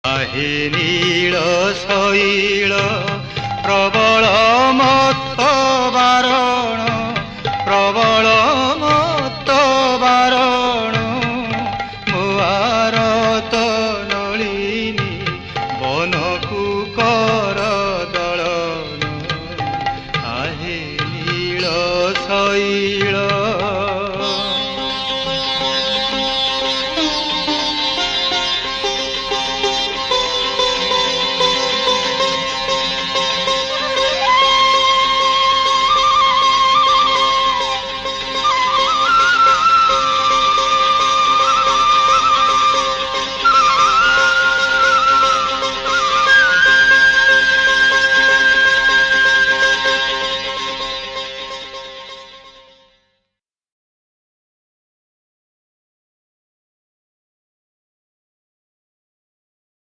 आहे नील शैल प्रबल मत बारण प्रबल मत बारण मुआरत नलिनी बनकु कर दलन आहे नील शैल